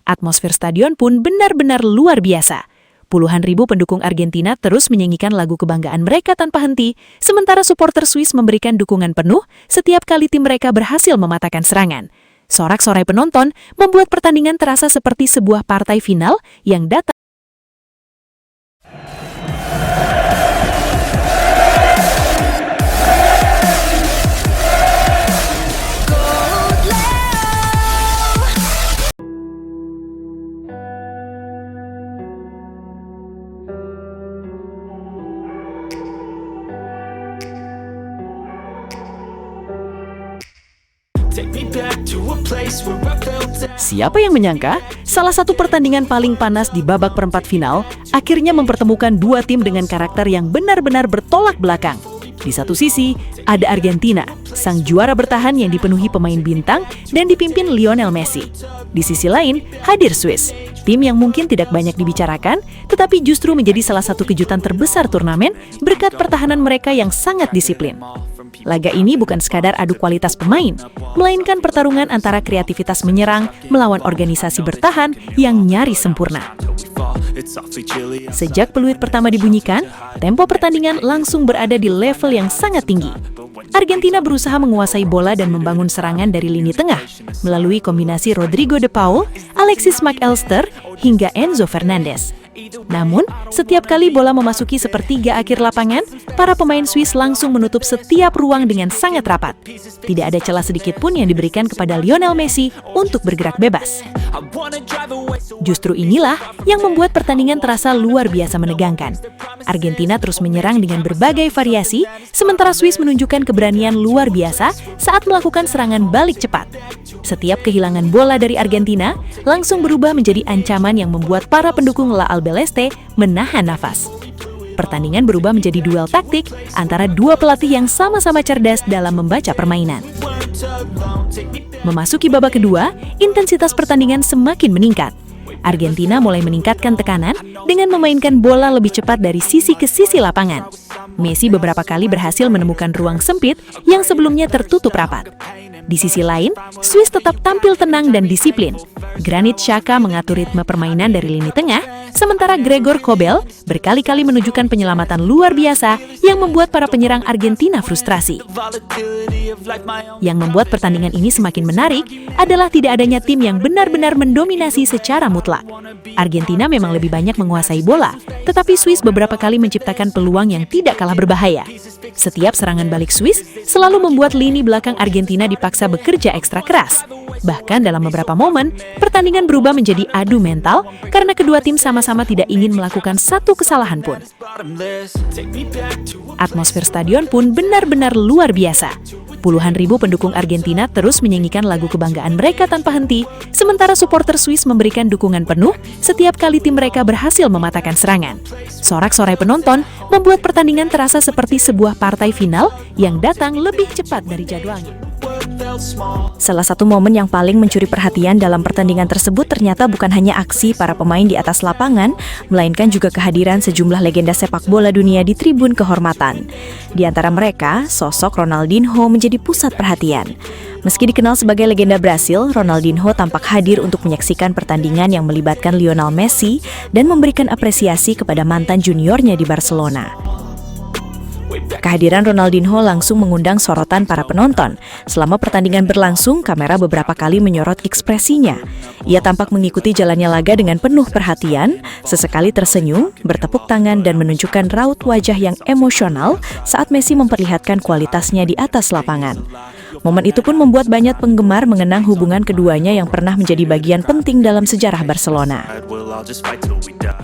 Atmosfer stadion pun benar-benar luar biasa. Puluhan ribu pendukung Argentina terus menyanyikan lagu kebanggaan mereka tanpa henti, sementara supporter Swiss memberikan dukungan penuh setiap kali tim mereka berhasil mematahkan serangan. Sorak-sorai penonton membuat pertandingan terasa seperti sebuah partai final yang datang. Siapa yang menyangka, salah satu pertandingan paling panas di babak perempat final akhirnya mempertemukan dua tim dengan karakter yang benar-benar bertolak belakang. Di satu sisi, ada Argentina, sang juara bertahan yang dipenuhi pemain bintang dan dipimpin Lionel Messi. Di sisi lain, hadir Swiss, tim yang mungkin tidak banyak dibicarakan, tetapi justru menjadi salah satu kejutan terbesar turnamen berkat pertahanan mereka yang sangat disiplin. Laga ini bukan sekadar adu kualitas pemain, melainkan pertarungan antara kreativitas menyerang melawan organisasi bertahan yang nyaris sempurna. Sejak peluit pertama dibunyikan, tempo pertandingan langsung berada di level yang sangat tinggi. Argentina berusaha menguasai bola dan membangun serangan dari lini tengah melalui kombinasi Rodrigo de Paul, Alexis McAllister, hingga Enzo Fernandez. Namun, setiap kali bola memasuki sepertiga akhir lapangan, para pemain Swiss langsung menutup setiap ruang dengan sangat rapat. Tidak ada celah sedikit pun yang diberikan kepada Lionel Messi untuk bergerak bebas. Justru inilah yang membuat pertandingan terasa luar biasa menegangkan. Argentina terus menyerang dengan berbagai variasi, sementara Swiss menunjukkan keberanian luar biasa saat melakukan serangan balik cepat. Setiap kehilangan bola dari Argentina langsung berubah menjadi ancaman yang membuat para pendukung La Albiceleste menahan nafas. Pertandingan berubah menjadi duel taktik antara dua pelatih yang sama-sama cerdas dalam membaca permainan. Memasuki babak kedua, intensitas pertandingan semakin meningkat. Argentina mulai meningkatkan tekanan dengan memainkan bola lebih cepat dari sisi ke sisi lapangan. Messi beberapa kali berhasil menemukan ruang sempit yang sebelumnya tertutup rapat. Di sisi lain, Swiss tetap tampil tenang dan disiplin. Granit Xhaka mengatur ritme permainan dari lini tengah, sementara Gregor Kobel berkali-kali menunjukkan penyelamatan luar biasa yang membuat para penyerang Argentina frustrasi. Yang membuat pertandingan ini semakin menarik adalah tidak adanya tim yang benar-benar mendominasi secara mutlak. Argentina memang lebih banyak menguasai bola, tetapi Swiss beberapa kali menciptakan peluang yang tidak kalah berbahaya. Setiap serangan balik Swiss selalu membuat lini belakang Argentina dipaksa bekerja ekstra keras. Bahkan dalam beberapa momen, pertandingan berubah menjadi adu mental karena kedua tim sama-sama tidak ingin melakukan satu kesalahan pun. Atmosfer stadion pun benar-benar luar biasa. Puluhan ribu pendukung Argentina terus menyanyikan lagu kebanggaan mereka tanpa henti, sementara supporter Swiss memberikan dukungan penuh setiap kali tim mereka berhasil mematahkan serangan. Sorak-sorai penonton membuat pertandingan terasa seperti sebuah partai final yang datang lebih cepat dari jadwalnya. Salah satu momen yang paling mencuri perhatian dalam pertandingan tersebut ternyata bukan hanya aksi para pemain di atas lapangan, melainkan juga kehadiran sejumlah legenda sepak bola dunia di tribun kehormatan. Di antara mereka, sosok Ronaldinho menjadi pusat perhatian. Meski dikenal sebagai legenda Brasil, Ronaldinho tampak hadir untuk menyaksikan pertandingan yang melibatkan Lionel Messi dan memberikan apresiasi kepada mantan juniornya di Barcelona. Kehadiran Ronaldinho langsung mengundang sorotan para penonton. Selama pertandingan berlangsung, kamera beberapa kali menyorot ekspresinya. Ia tampak mengikuti jalannya laga dengan penuh perhatian, sesekali tersenyum, bertepuk tangan, dan menunjukkan raut wajah yang emosional saat Messi memperlihatkan kualitasnya di atas lapangan. Momen itu pun membuat banyak penggemar mengenang hubungan keduanya yang pernah menjadi bagian penting dalam sejarah Barcelona.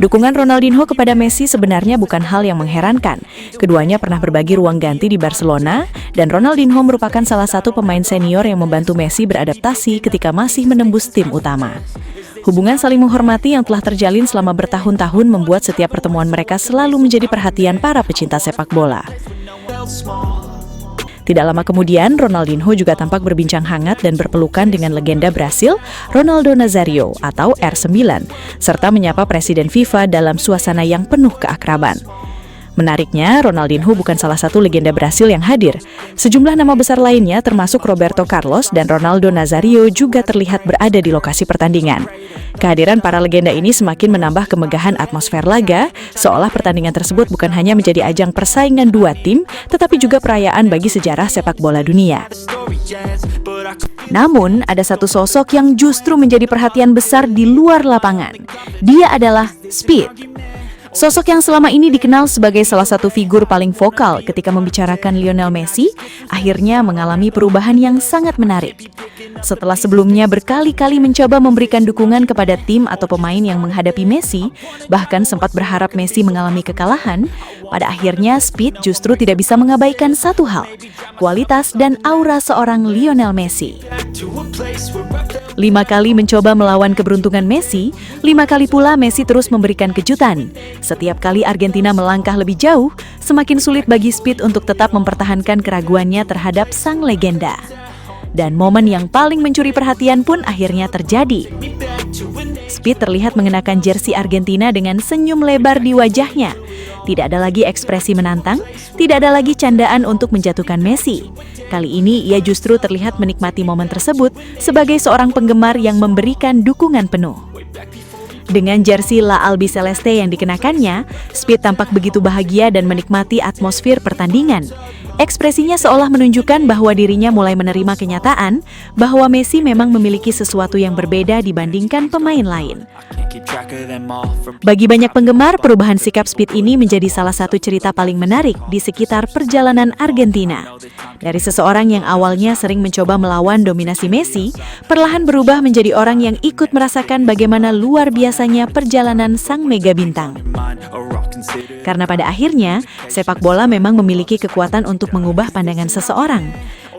Dukungan Ronaldinho kepada Messi sebenarnya bukan hal yang mengherankan. Keduanya pernah berbagi ruang ganti di Barcelona, dan Ronaldinho merupakan salah satu pemain senior yang membantu Messi beradaptasi ketika masih menembus tim utama. Hubungan saling menghormati yang telah terjalin selama bertahun-tahun membuat setiap pertemuan mereka selalu menjadi perhatian para pecinta sepak bola. Tidak lama kemudian, Ronaldinho juga tampak berbincang hangat dan berpelukan dengan legenda Brasil, Ronaldo Nazario atau R9, serta menyapa Presiden FIFA dalam suasana yang penuh keakraban. Menariknya, Ronaldinho bukan salah satu legenda Brasil yang hadir. Sejumlah nama besar lainnya termasuk Roberto Carlos dan Ronaldo Nazario juga terlihat berada di lokasi pertandingan. Kehadiran para legenda ini semakin menambah kemegahan atmosfer laga, seolah pertandingan tersebut bukan hanya menjadi ajang persaingan dua tim, tetapi juga perayaan bagi sejarah sepak bola dunia. Namun, ada satu sosok yang justru menjadi perhatian besar di luar lapangan. Dia adalah Speed. Sosok yang selama ini dikenal sebagai salah satu figur paling vokal ketika membicarakan Lionel Messi, akhirnya mengalami perubahan yang sangat menarik. Setelah sebelumnya berkali-kali mencoba memberikan dukungan kepada tim atau pemain yang menghadapi Messi, bahkan sempat berharap Messi mengalami kekalahan, pada akhirnya Speed justru tidak bisa mengabaikan satu hal, kualitas dan aura seorang Lionel Messi. 5 kali mencoba melawan keberuntungan Messi, 5 kali pula Messi terus memberikan kejutan. Setiap kali Argentina melangkah lebih jauh, semakin sulit bagi Speed untuk tetap mempertahankan keraguannya terhadap sang legenda. Dan momen yang paling mencuri perhatian pun akhirnya terjadi. Speed terlihat mengenakan jersey Argentina dengan senyum lebar di wajahnya. Tidak ada lagi ekspresi menantang, tidak ada lagi candaan untuk menjatuhkan Messi. Kali ini ia justru terlihat menikmati momen tersebut sebagai seorang penggemar yang memberikan dukungan penuh. Dengan jersey La Albiceleste yang dikenakannya, Speed tampak begitu bahagia dan menikmati atmosfer pertandingan. Ekspresinya seolah menunjukkan bahwa dirinya mulai menerima kenyataan bahwa Messi memang memiliki sesuatu yang berbeda dibandingkan pemain lain. Bagi banyak penggemar, perubahan sikap Speed ini menjadi salah satu cerita paling menarik di sekitar perjalanan Argentina. Dari seseorang yang awalnya sering mencoba melawan dominasi Messi, perlahan berubah menjadi orang yang ikut merasakan bagaimana luar biasanya perjalanan sang mega bintang. Karena pada akhirnya, sepak bola memang memiliki kekuatan untuk mengubah pandangan seseorang.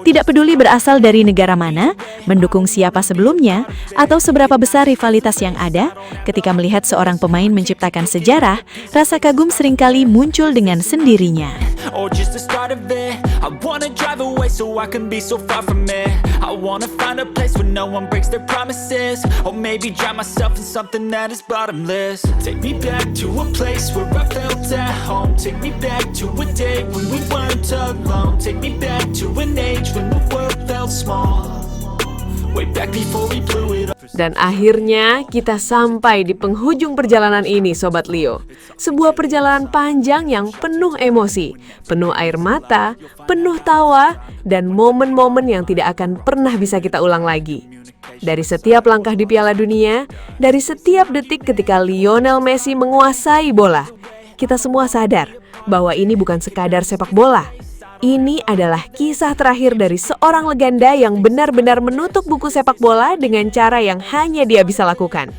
Tidak peduli berasal dari negara mana, mendukung siapa sebelumnya, atau seberapa besar rivalitas yang ada, ketika melihat seorang pemain menciptakan sejarah, rasa kagum seringkali muncul dengan sendirinya. Dan akhirnya kita sampai di penghujung perjalanan ini, Sobat Leo. Sebuah perjalanan panjang yang penuh emosi, penuh air mata, penuh tawa, dan momen-momen yang tidak akan pernah bisa kita ulang lagi. Dari setiap langkah di Piala Dunia, dari setiap detik ketika Lionel Messi menguasai bola, kita semua sadar bahwa ini bukan sekadar sepak bola. Ini adalah kisah terakhir dari seorang legenda yang benar-benar menutup buku sepak bola dengan cara yang hanya dia bisa lakukan.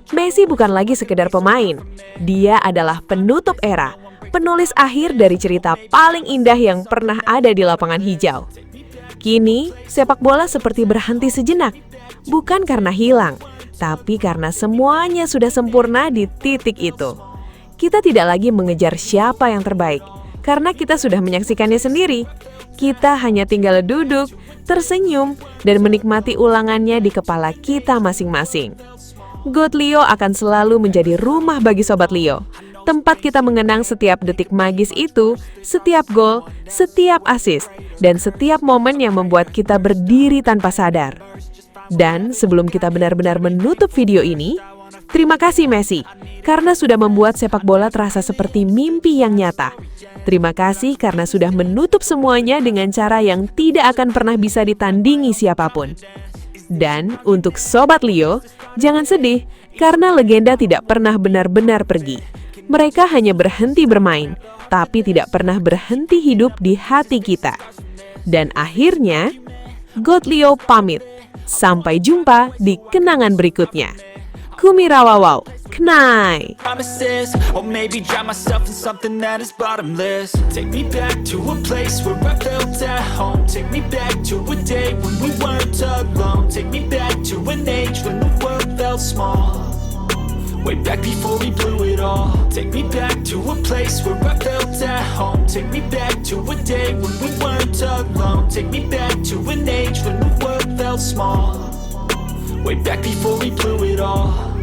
Messi bukan lagi sekedar pemain, dia adalah penutup era, penulis akhir dari cerita paling indah yang pernah ada di lapangan hijau. Kini, sepak bola seperti berhenti sejenak, bukan karena hilang, tapi karena semuanya sudah sempurna di titik itu. Kita tidak lagi mengejar siapa yang terbaik, karena kita sudah menyaksikannya sendiri. Kita hanya tinggal duduk, tersenyum, dan menikmati ulangannya di kepala kita masing-masing. GOAT Leo akan selalu menjadi rumah bagi Sobat Leo. Tempat kita mengenang setiap detik magis itu, setiap gol, setiap assist, dan setiap momen yang membuat kita berdiri tanpa sadar. Dan sebelum kita benar-benar menutup video ini, terima kasih Messi, karena sudah membuat sepak bola terasa seperti mimpi yang nyata. Terima kasih karena sudah menutup semuanya dengan cara yang tidak akan pernah bisa ditandingi siapapun. Dan untuk Sobat Leo, jangan sedih karena legenda tidak pernah benar-benar pergi. Mereka hanya berhenti bermain, tapi tidak pernah berhenti hidup di hati kita. Dan akhirnya, GOAT Leo pamit. Sampai jumpa di kenangan berikutnya. Kumirawawau, Knai. Or maybe drown myself in something that is bottomless. Take me back to a place where I felt at home. Take me back to a day when we weren't alone. Take me back to an age when the world felt small. Way back before we blew it all. Take me back to a place where I felt at home. Take me back to a day when we weren't alone. Take me back to an age when the world felt small. Way back before we blew it all.